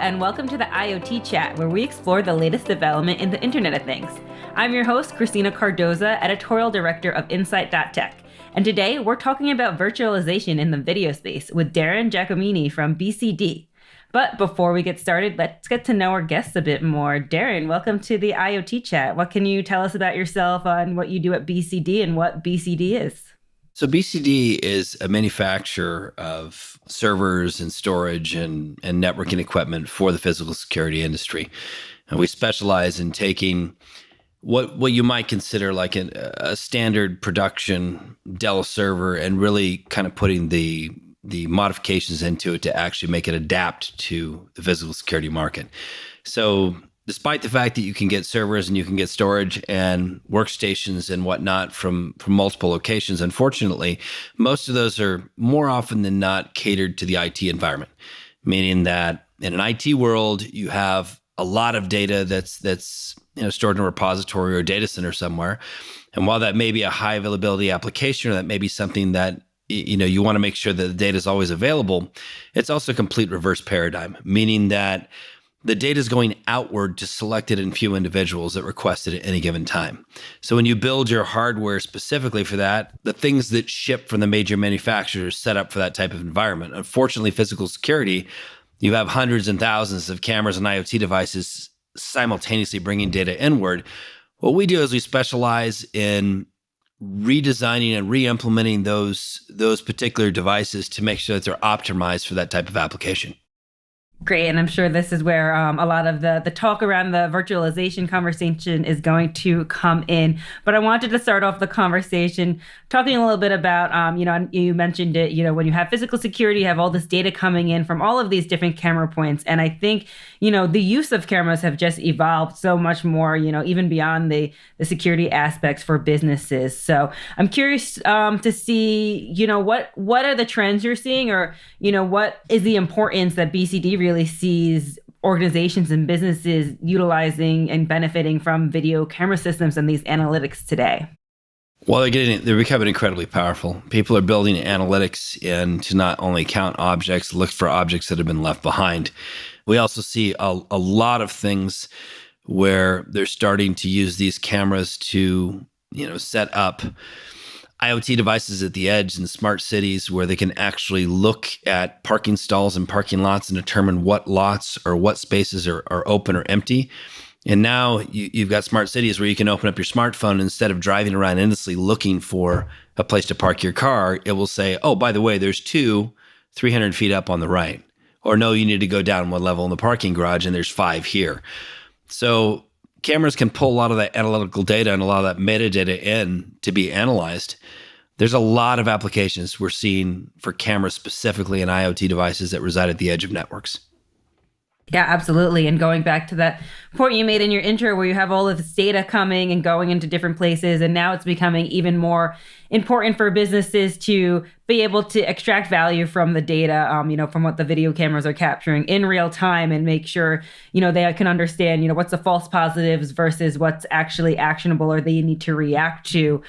and welcome to the IoT Chat, where we explore the latest development in the Internet of Things. I'm your host, Christina Cardoza, Editorial Director of Insight.Tech. And today, we're talking about virtualization in the video space with Darren Giacomini from BCD. But before we get started, let's get to know our guests a bit more. Darren, welcome to the IoT Chat. What can you tell us about yourself and what you do at BCD and what BCD is? So BCD is a manufacturer of servers and storage and networking equipment for the physical security industry. And we specialize in taking what you might consider like a standard production Dell server and really kind of putting the modifications into it to actually make it adapt to the physical security market. So despite the fact that you can get servers and you can get storage and workstations and whatnot from multiple locations, unfortunately, most of those are more often than not catered to the IT environment, meaning that in an IT world, you have a lot of data that's stored in a repository or a data center somewhere. And while that may be a high availability application, or that may be something that you want to make sure that the data is always available, it's also a complete reverse paradigm, meaning that the data is going outward to selected and few individuals that request it at any given time. So when you build your hardware specifically for that, the things that ship from the major manufacturers set up for that type of environment. Unfortunately, physical security, you have hundreds and thousands of cameras and IoT devices simultaneously bringing data inward. What we do is we specialize in redesigning and re-implementing those particular devices to make sure that they're optimized for that type of application. Great. And I'm sure this is where a lot of the talk around the virtualization conversation is going to come in. But I wanted to start off the conversation talking a little bit about, you mentioned it, when you have physical security, you have all this data coming in from all of these different camera points. And I think, the use of cameras have just evolved so much more, even beyond the security aspects for businesses. So I'm curious to see, what are the trends you're seeing, or, what is the importance that BCD really sees organizations and businesses utilizing and benefiting from video camera systems and these analytics today? Well, they're becoming incredibly powerful. People are building analytics in to not only count objects, look for objects that have been left behind. We also see a lot of things where they're starting to use these cameras to, set up IoT devices at the edge in smart cities where they can actually look at parking stalls and parking lots and determine what lots or what spaces are open or empty. And now you've got smart cities where you can open up your smartphone, and instead of driving around endlessly looking for a place to park your car, it will say, oh, by the way, there's 300 feet up on the right. Or no, you need to go down one level in the parking garage and there's 5 here. So cameras can pull a lot of that analytical data and a lot of that metadata in to be analyzed. There's a lot of applications we're seeing for cameras specifically in IoT devices that reside at the edge of networks. Yeah, absolutely. And going back to that point you made in your intro where you have all of this data coming and going into different places, and now it's becoming even more important for businesses to be able to extract value from the data, from what the video cameras are capturing in real time, and make sure, they can understand, what's the false positives versus what's actually actionable or they need to react to.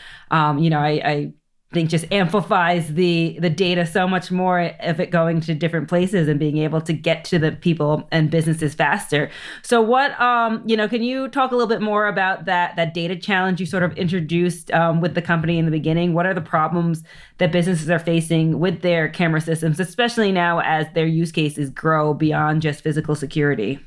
I think just amplifies the data so much more of it going to different places and being able to get to the people and businesses faster. So what, can you talk a little bit more about that data challenge you sort of introduced with the company in the beginning? What are the problems that businesses are facing with their camera systems, especially now as their use cases grow beyond just physical security?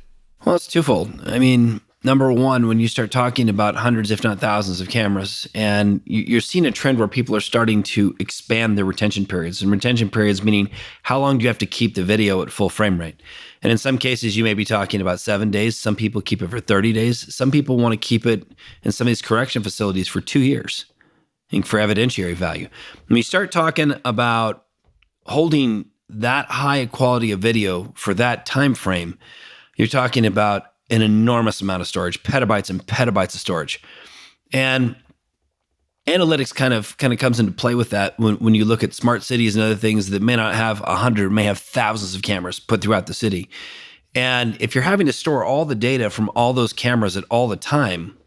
Well, it's twofold. I mean, number one, when you start talking about hundreds, if not thousands of cameras, and you're seeing a trend where people are starting to expand their retention periods. And retention periods meaning how long do you have to keep the video at full frame rate? And in some cases, you may be talking about 7 days. Some people keep it for 30 days. Some people want to keep it in some of these correction facilities for 2 years, and for evidentiary value. When you start talking about holding that high quality of video for that time frame, you're talking about an enormous amount of storage, petabytes and petabytes of storage. And analytics kind of comes into play with that when you look at smart cities and other things that may not have 100, may have thousands of cameras put throughout the city. And if you're having to store all the data from all those cameras at all the time,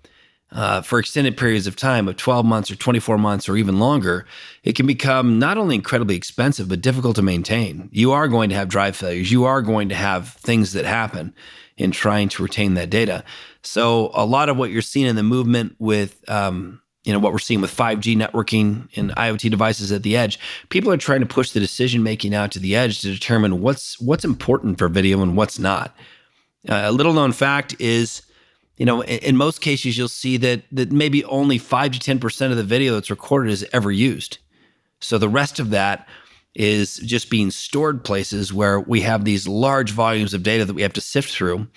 for extended periods of time of 12 months or 24 months or even longer, it can become not only incredibly expensive, but difficult to maintain. You are going to have drive failures. You are going to have things that happen in trying to retain that data. So a lot of what you're seeing in the movement with, what we're seeing with 5G networking and IoT devices at the edge, people are trying to push the decision-making out to the edge to determine what's important for video and what's not. A little known fact is, in most cases, you'll see that maybe only 5 to 10% of the video that's recorded is ever used. So the rest of that is just being stored places where we have these large volumes of data that we have to sift through.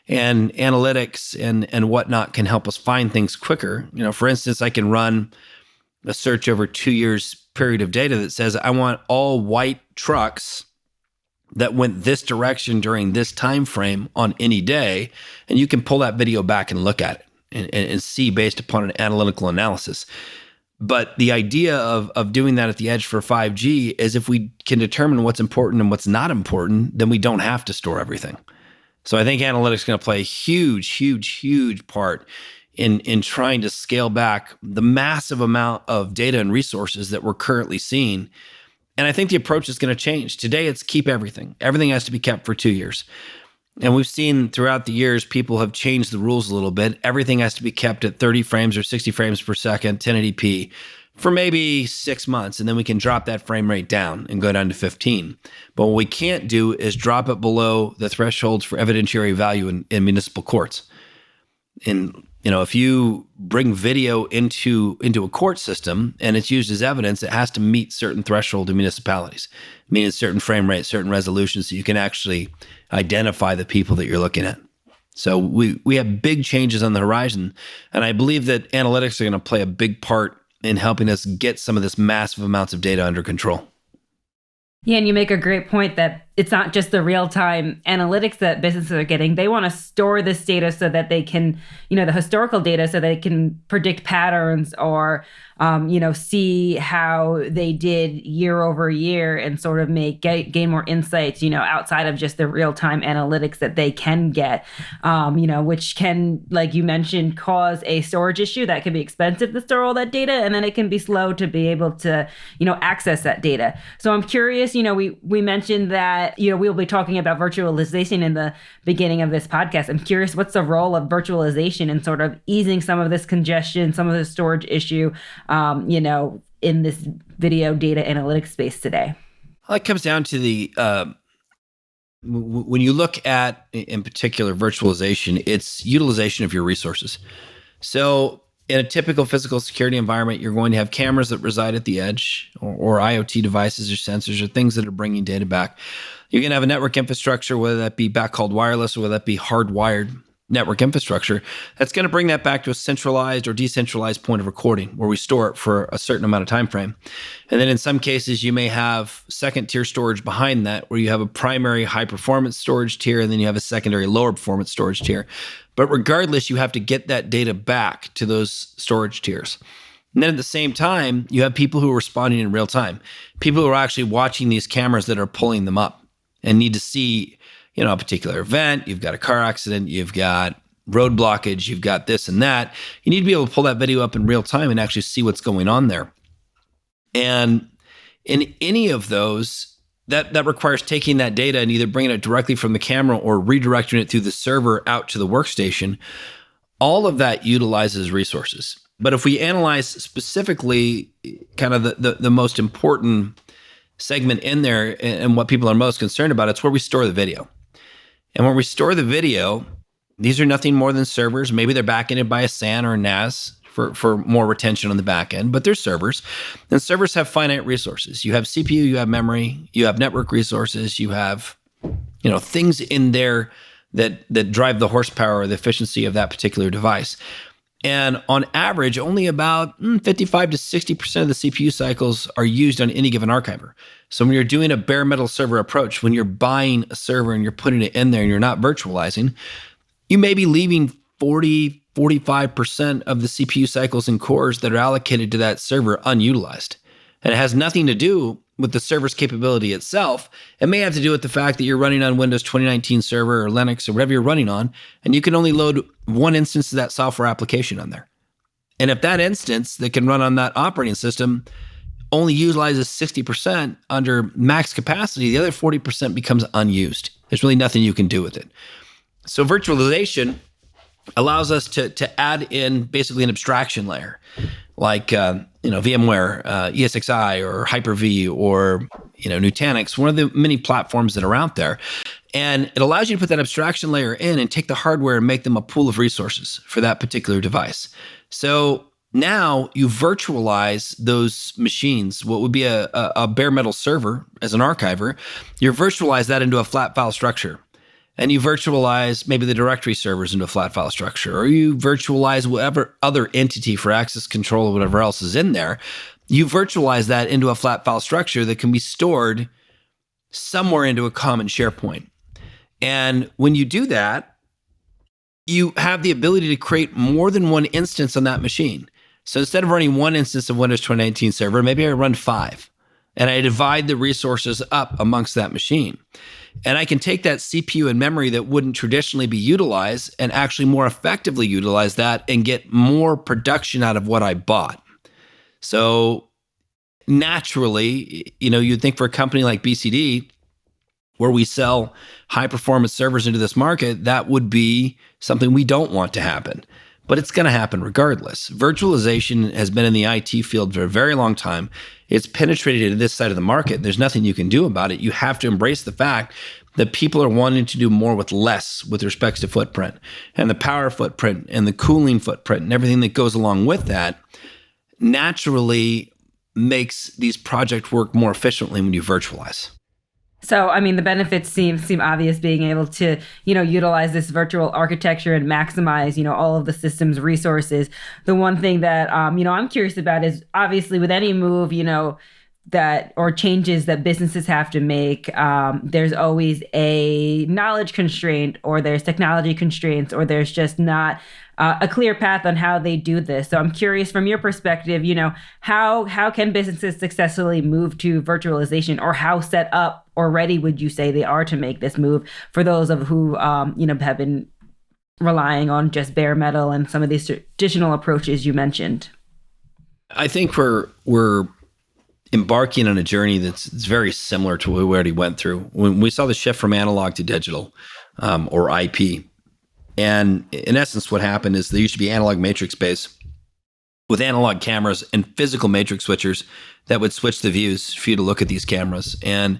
And analytics and whatnot can help us find things quicker. For instance, I can run a search over 2 years period of data that says I want all white trucks that went this direction during this time frame on any day, and you can pull that video back and look at it and see based upon an analytical analysis. But the idea of doing that at the edge for 5G is if we can determine what's important and what's not important, then we don't have to store everything. So I think analytics is going to play a huge, huge, huge part in trying to scale back the massive amount of data and resources that we're currently seeing. And I think the approach is going to change. Today, it's keep everything. Everything has to be kept for 2 years. And we've seen throughout the years, people have changed the rules a little bit. Everything has to be kept at 30 frames or 60 frames per second, 1080p, for maybe 6 months. And then we can drop that frame rate down and go down to 15. But what we can't do is drop it below the thresholds for evidentiary value in municipal courts. And if you bring video into a court system and it's used as evidence, it has to meet certain threshold in municipalities, meaning certain frame rates, certain resolutions, so you can actually identify the people that you're looking at. So we have big changes on the horizon, and I believe that analytics are going to play a big part in helping us get some of this massive amounts of data under control. Yeah, and you make a great point that it's not just the real-time analytics that businesses are getting. They want to store this data so that they can, the historical data, so they can predict patterns or, see how they did year over year and sort of gain more insights, outside of just the real-time analytics that they can get, which can, like you mentioned, cause a storage issue that can be expensive to store all that data, and then it can be slow to be able to, access that data. So I'm curious, we mentioned that we'll be talking about virtualization in the beginning of this podcast. I'm curious, what's the role of virtualization in sort of easing some of this congestion, some of the storage issue, in this video data analytics space today? Well, it comes down to the when you look at, in particular, virtualization, it's utilization of your resources. So in a typical physical security environment, you're going to have cameras that reside at the edge, or IoT devices or sensors or things that are bringing data back. You're going to have a network infrastructure, whether that be backhauled wireless or whether that be hardwired network infrastructure, that's going to bring that back to a centralized or decentralized point of recording where we store it for a certain amount of time frame. And then in some cases, you may have second tier storage behind that, where you have a primary high performance storage tier, and then you have a secondary lower performance storage tier. But regardless, you have to get that data back to those storage tiers. And then at the same time, you have people who are responding in real time, people who are actually watching these cameras that are pulling them up and need to see, a particular event. You've got a car accident, you've got road blockage, you've got this and that. You need to be able to pull that video up in real time and actually see what's going on there. And in any of those, that requires taking that data and either bringing it directly from the camera or redirecting it through the server out to the workstation. All of that utilizes resources. But if we analyze specifically kind of the most important segment in there and what people are most concerned about, it's where we store the video. And when we store the video, these are nothing more than servers. Maybe they're backended by a SAN or a NAS for more retention on the back end, but they're servers. And servers have finite resources. You have CPU, you have memory, you have network resources, you have things in there that drive the horsepower or the efficiency of that particular device. And on average, only about 55 to 60% of the CPU cycles are used on any given archiver. So when you're doing a bare metal server approach, when you're buying a server and you're putting it in there and you're not virtualizing, you may be leaving 40, 45% of the CPU cycles and cores that are allocated to that server unutilized. And it has nothing to do with the server's capability itself. It may have to do with the fact that you're running on Windows 2019 server or Linux or whatever you're running on, and you can only load one instance of that software application on there. And if that instance that can run on that operating system only utilizes 60% under max capacity, the other 40% becomes unused. There's really nothing you can do with it. So virtualization allows us to add in basically an abstraction layer, like VMware, ESXi, or Hyper-V, or Nutanix, one of the many platforms that are out there. And it allows you to put that abstraction layer in and take the hardware and make them a pool of resources for that particular device. So now you virtualize those machines, what would be a bare metal server as an archiver, you virtualize that into a flat file structure. And you virtualize maybe the directory servers into a flat file structure, or you virtualize whatever other entity for access control or whatever else is in there. You virtualize that into a flat file structure that can be stored somewhere into a common SharePoint. And when you do that, you have the ability to create more than one instance on that machine. So instead of running one instance of Windows 2019 server, maybe I run 5. And I divide the resources up amongst that machine. And I can take that CPU and memory that wouldn't traditionally be utilized and actually more effectively utilize that and get more production out of what I bought. So naturally, you'd think for a company like BCD, where we sell high performance servers into this market, that would be something we don't want to happen. But it's going to happen regardless. Virtualization has been in the IT field for a very long time. It's penetrated into this side of the market. There's nothing you can do about it. You have to embrace the fact that people are wanting to do more with less with respect to footprint, and the power footprint and the cooling footprint and everything that goes along with that naturally makes these projects work more efficiently when you virtualize. So, I mean, the benefits seem obvious, being able to, utilize this virtual architecture and maximize, all of the system's resources. The one thing that, I'm curious about is obviously with any move, that or changes that businesses have to make, there's always a knowledge constraint, or there's technology constraints, or there's just not a clear path on how they do this. So I'm curious from your perspective, how can businesses successfully move to virtualization, or how set up or ready would you say they are to make this move for those of who, have been relying on just bare metal and some of these traditional approaches you mentioned? I think we're embarking on a journey that's very similar to what we already went through. When we saw the shift from analog to digital, or IP. And in essence, what happened is there used to be analog matrix base with analog cameras and physical matrix switchers that would switch the views for you to look at these cameras. And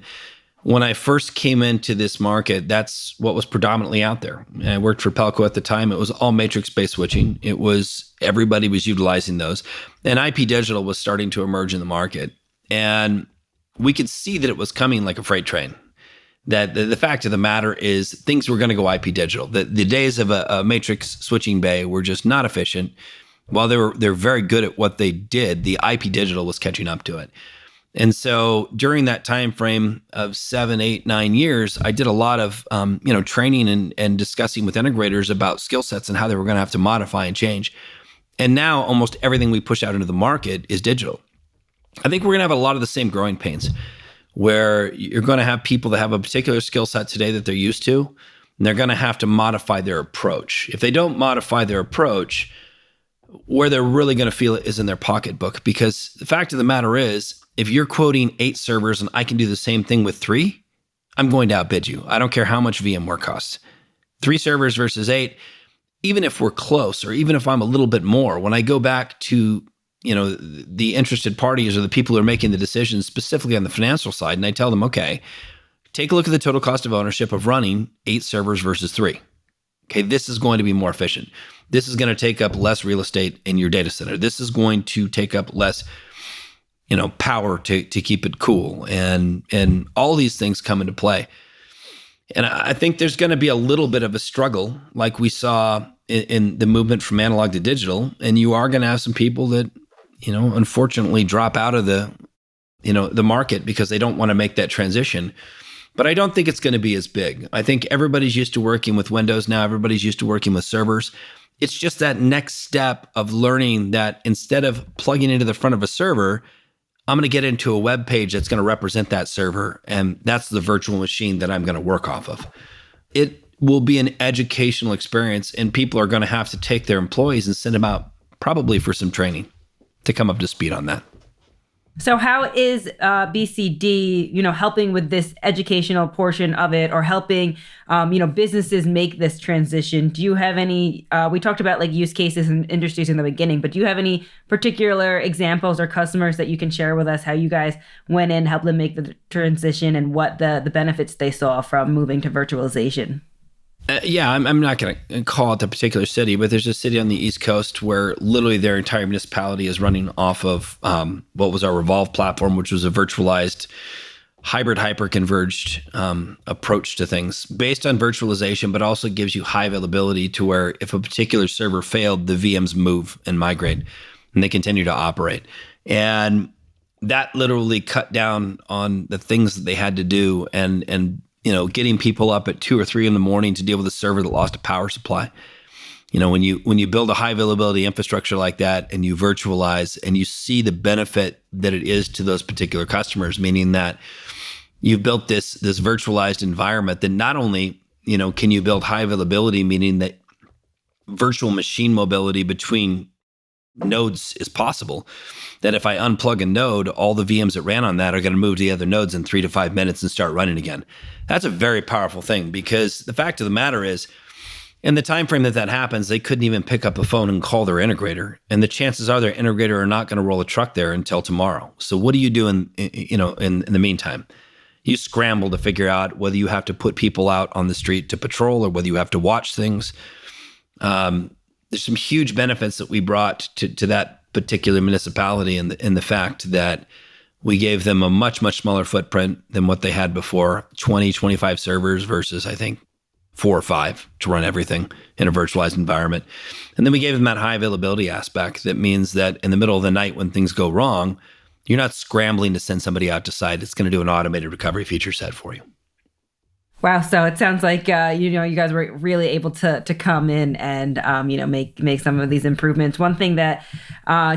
when I first came into this market, that's what was predominantly out there. And I worked for Pelco at the time. It was all matrix-based switching. Everybody was utilizing those. And IP digital was starting to emerge in the market. And we could see that it was coming like a freight train. That the fact of the matter is things were going to go IP digital. The days of a matrix switching bay were just not efficient. While they're very good at what they did, the IP digital was catching up to it. And so during that time frame of 7, 8, 9 years, I did a lot of training and discussing with integrators about skill sets and how they were going to have to modify and change. And now almost everything we push out into the market is digital. I think we're going to have a lot of the same growing pains, where you're going to have people that have a particular skill set today that they're used to, and they're going to have to modify their approach. If they don't modify their approach, where they're really going to feel it is in their pocketbook. Because the fact of the matter is, if you're quoting 8 servers and I can do the same thing with 3, I'm going to outbid you. I don't care how much VMware costs. 3 servers versus 8, even if we're close, or even if I'm a little bit more, when I go back to the interested parties or the people who are making the decisions specifically on the financial side, and I tell them, okay, take a look at the total cost of ownership of running 8 servers versus 3. Okay, this is going to be more efficient. This is going to take up less real estate in your data center. This is going to take up less power to keep it cool, and all these things come into play. And I think there's going to be a little bit of a struggle, like we saw in the movement from analog to digital, and you are going to have some people that unfortunately drop out of the market because they don't want to make that transition. But I don't think it's going to be as big. I think everybody's used to working with Windows now. Everybody's used to working with servers. It's just that next step of learning that instead of plugging into the front of a server, I'm going to get into a web page that's going to represent that server, and that's the virtual machine that I'm going to work off of. It will be an educational experience, and people are going to have to take their employees and send them out probably for some training to come up to speed on that. So how is BCD, helping with this educational portion of it, or helping, businesses make this transition? Do you have any? We talked about like use cases and industries in the beginning, but do you have any particular examples or customers that you can share with us? How you guys went in, helped them make the transition, and what the benefits they saw from moving to virtualization? Yeah, I'm not going to call it the particular city, but there's a city on the East Coast where literally their entire municipality is running off of what was our Revolve platform, which was a virtualized hybrid hyper-converged approach to things based on virtualization, but also gives you high availability to where if a particular server failed, the VMs move and migrate and they continue to operate. And that literally cut down on the things that they had to do and getting people up at 2 or 3 in the morning to deal with a server that lost a power supply. When you build a high availability infrastructure like that and you virtualize and you see the benefit that it is to those particular customers, meaning that you've built this virtualized environment that not only, can you build high availability, meaning that virtual machine mobility between nodes is possible, that if I unplug a node, all the VMs that ran on that are going to move to the other nodes in 3 to 5 minutes and start running again. That's a very powerful thing, because the fact of the matter is, in the time frame that happens, they couldn't even pick up a phone and call their integrator. And the chances are their integrator are not going to roll a truck there until tomorrow. So what do you do in the meantime? You scramble to figure out whether you have to put people out on the street to patrol or whether you have to watch things. There's some huge benefits that we brought to that particular municipality in the fact that we gave them a much, much smaller footprint than what they had before, 20, 25 servers versus, I think, 4 or 5 to run everything in a virtualized environment. And then we gave them that high availability aspect. That means that in the middle of the night when things go wrong, you're not scrambling to send somebody out to site. It's going to do an automated recovery feature set for you. Wow. So it sounds like, you guys were really able to come in and, make some of these improvements. One thing that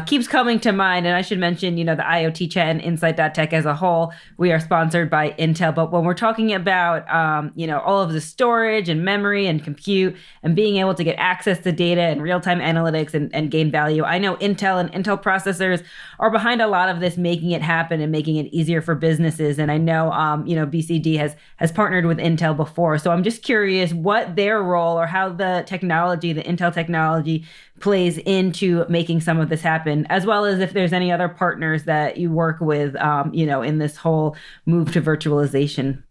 keeps coming to mind, and I should mention, the IoT chat and Insight.tech as a whole, we are sponsored by Intel. But when we're talking about, all of the storage and memory and compute and being able to get access to data and real-time analytics and gain value, I know Intel and Intel processors are behind a lot of this, making it happen and making it easier for businesses. And I know, BCD has partnered with Intel before. So I'm just curious what their role or how the Intel technology plays into making some of this happen, as well as if there's any other partners that you work with, in this whole move to virtualization.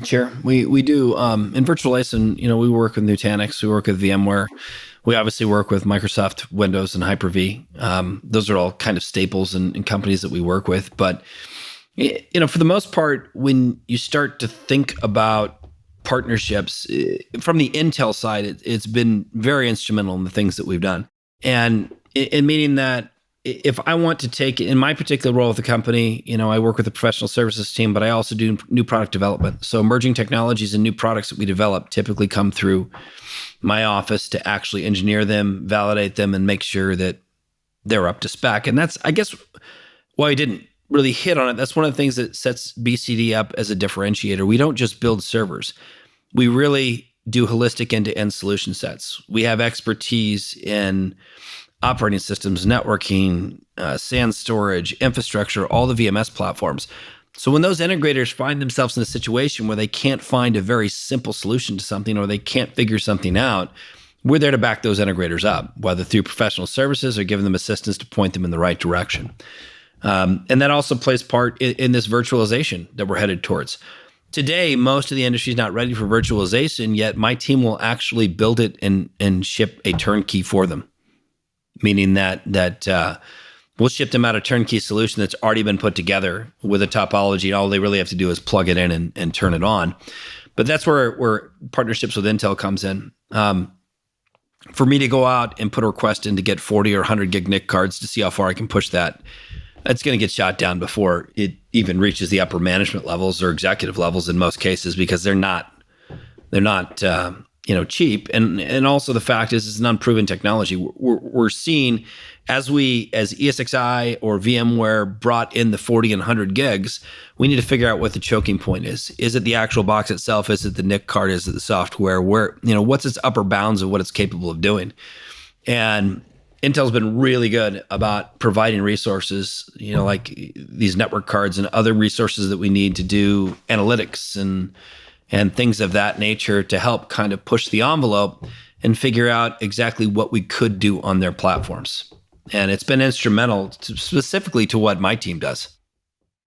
Sure. We do. In virtualization, we work with Nutanix, we work with VMware. We obviously work with Microsoft Windows and Hyper-V. Those are all kind of staples and companies that we work with. But for the most part, when you start to think about partnerships from the Intel side, it's been very instrumental in the things that we've done. And meaning that if I want to take, in my particular role with the company, I work with the professional services team, but I also do new product development. So emerging technologies and new products that we develop typically come through my office to actually engineer them, validate them, and make sure that they're up to spec. And that's, I guess, why I didn't really hit on it. That's one of the things that sets BCD up as a differentiator. We don't just build servers. We really do holistic end-to-end solution sets. We have expertise in operating systems, networking, SAN storage, infrastructure, all the VMS platforms. So when those integrators find themselves in a situation where they can't find a very simple solution to something or they can't figure something out, we're there to back those integrators up, whether through professional services or giving them assistance to point them in the right direction. And that also plays part in this virtualization that we're headed towards. Today, most of the industry is not ready for virtualization, yet my team will actually build it and ship a turnkey for them, meaning that we'll ship them out a turnkey solution that's already been put together with a topology. All they really have to do is plug it in and turn it on. But that's where partnerships with Intel comes in. For me to go out and put a request in to get 40 or 100 gig NIC cards to see how far I can push that, it's going to get shot down before it even reaches the upper management levels or executive levels in most cases, because they're not cheap. And also the fact is it's an unproven technology. We're seeing as ESXi or VMware brought in the 40 and 100 gigs, we need to figure out what the choking point is. Is it the actual box itself? Is it the NIC card? Is it the software? What's its upper bounds of what it's capable of doing? And Intel's been really good about providing resources, like these network cards and other resources that we need to do analytics and things of that nature to help kind of push the envelope and figure out exactly what we could do on their platforms. And it's been instrumental specifically to what my team does.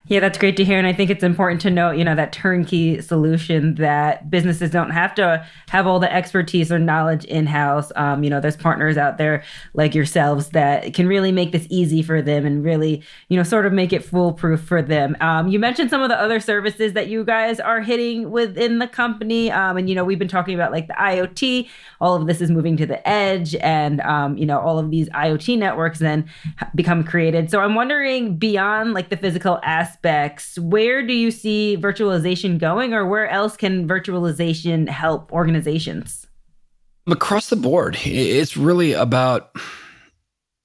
Yeah, that's great to hear. And I think it's important to note, that turnkey solution that businesses don't have to have all the expertise or knowledge in-house. There's partners out there like yourselves that can really make this easy for them and really, sort of make it foolproof for them. You mentioned some of the other services that you guys are hitting within the company. We've been talking about like the IoT. All of this is moving to the edge and, all of these IoT networks then become created. So I'm wondering beyond like the physical aspects, where do you see virtualization going, or where else can virtualization help organizations? Across the board, it's really about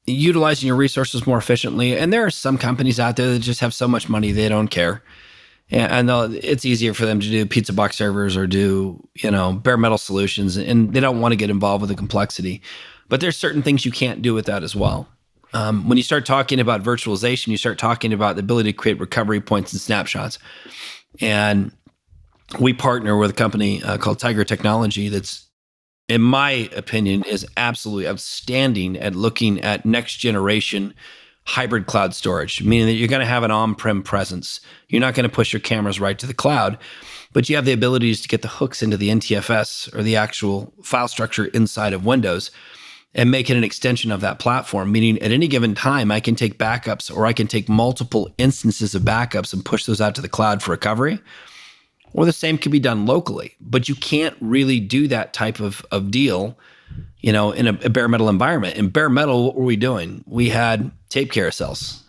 utilizing your resources more efficiently. And there are some companies out there that just have so much money, they don't care. And it's easier for them to do pizza box servers or do, bare metal solutions, and they don't want to get involved with the complexity. But there's certain things you can't do with that as well. When you start talking about virtualization, you start talking about the ability to create recovery points and snapshots. And we partner with a company called Tiger Technology that's, in my opinion, is absolutely outstanding at looking at next generation hybrid cloud storage, meaning that you're going to have an on-prem presence. You're not going to push your cameras right to the cloud, but you have the abilities to get the hooks into the NTFS or the actual file structure inside of Windows and make it an extension of that platform, meaning at any given time, I can take backups or I can take multiple instances of backups and push those out to the cloud for recovery. Or the same can be done locally, but you can't really do that type of deal, in a bare metal environment. In bare metal, what were we doing? We had tape carousels.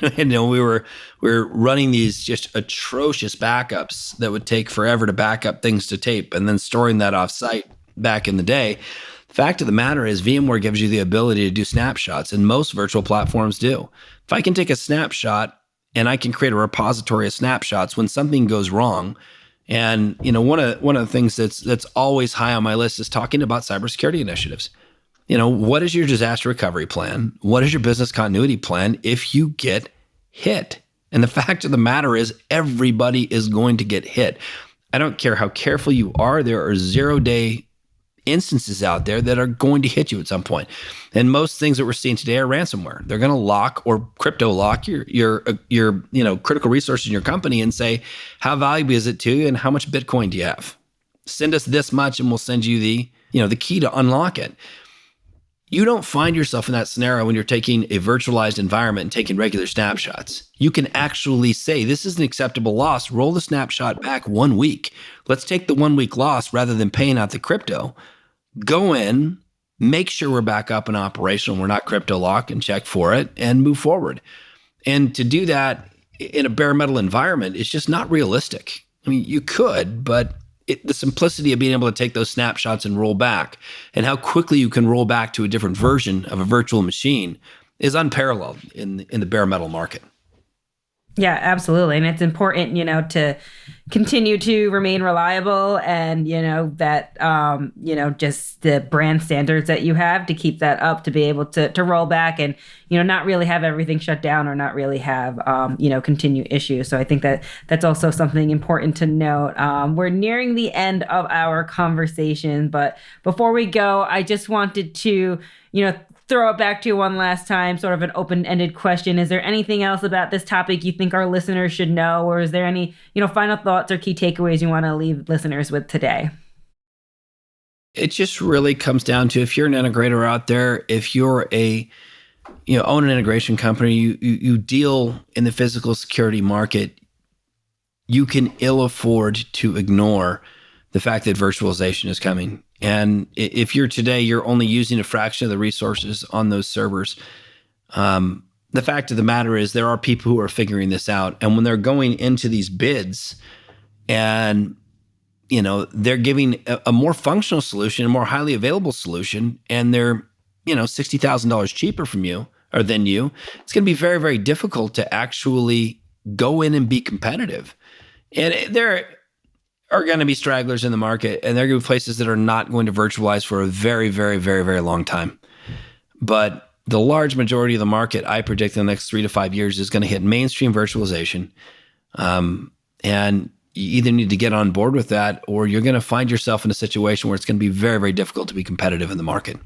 We were running these just atrocious backups that would take forever to back up things to tape and then storing that off site back in the day. The fact of the matter is VMware gives you the ability to do snapshots, and most virtual platforms do. If I can take a snapshot and I can create a repository of snapshots when something goes wrong, and one of the things that's always high on my list is talking about cybersecurity initiatives. What is your disaster recovery plan? What is your business continuity plan if you get hit? And the fact of the matter is everybody is going to get hit. I don't care how careful you are. There are 0-day instances out there that are going to hit you at some point. And most things that we're seeing today are ransomware. They're going to lock or crypto lock your critical resources in your company and say, how valuable is it to you and how much Bitcoin do you have? Send us this much and we'll send you the key to unlock it. You don't find yourself in that scenario when you're taking a virtualized environment and taking regular snapshots. You can actually say, this is an acceptable loss. Roll the snapshot back 1 week. Let's take the 1 week loss rather than paying out the crypto. Go in, make sure we're back up and operational. We're not crypto locked, and check for it and move forward. And to do that in a bare metal environment is just not realistic. I mean, you could, but the simplicity of being able to take those snapshots and roll back and how quickly you can roll back to a different version of a virtual machine is unparalleled in the bare metal market. Yeah, absolutely. And it's important, to continue to remain reliable and, that, just the brand standards that you have to keep that up, to be able to roll back and, not really have everything shut down or not really have, continue issues. So I think that's also something important to note. We're nearing the end of our conversation, but before we go, I just wanted to, throw it back to you one last time, sort of an open-ended question. Is there anything else about this topic you think our listeners should know, or is there any, final thoughts or key takeaways you want to leave listeners with today? It just really comes down to, if you're an integrator out there, if you're own an integration company, you deal in the physical security market, you can ill afford to ignore the fact that virtualization is coming. And if you're only using a fraction of the resources on those servers, the fact of the matter is there are people who are figuring this out. And when they're going into these bids and, they're giving a more functional solution, a more highly available solution, and they're, $60,000 cheaper from you or than you, it's going to be very, very difficult to actually go in and be competitive. And there are going to be stragglers in the market, and there are going to be places that are not going to virtualize for a very, very, very, very long time. But the large majority of the market, I predict in the next 3 to 5 years, is going to hit mainstream virtualization. And you either need to get on board with that, or you're going to find yourself in a situation where it's going to be very, very difficult to be competitive in the market.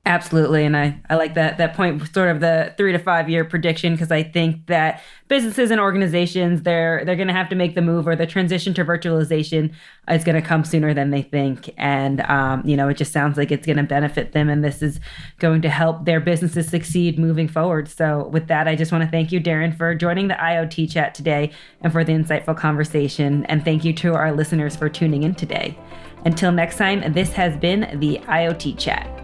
Absolutely. And I like that point, sort of the 3 to 5 year prediction, because I think that businesses and organizations, they're going to have to make the move, or the transition to virtualization is going to come sooner than they think. And, it just sounds like it's going to benefit them, and this is going to help their businesses succeed moving forward. So with that, I just want to thank you, Darren, for joining the IoT chat today and for the insightful conversation. And thank you to our listeners for tuning in today. Until next time, this has been the IoT chat.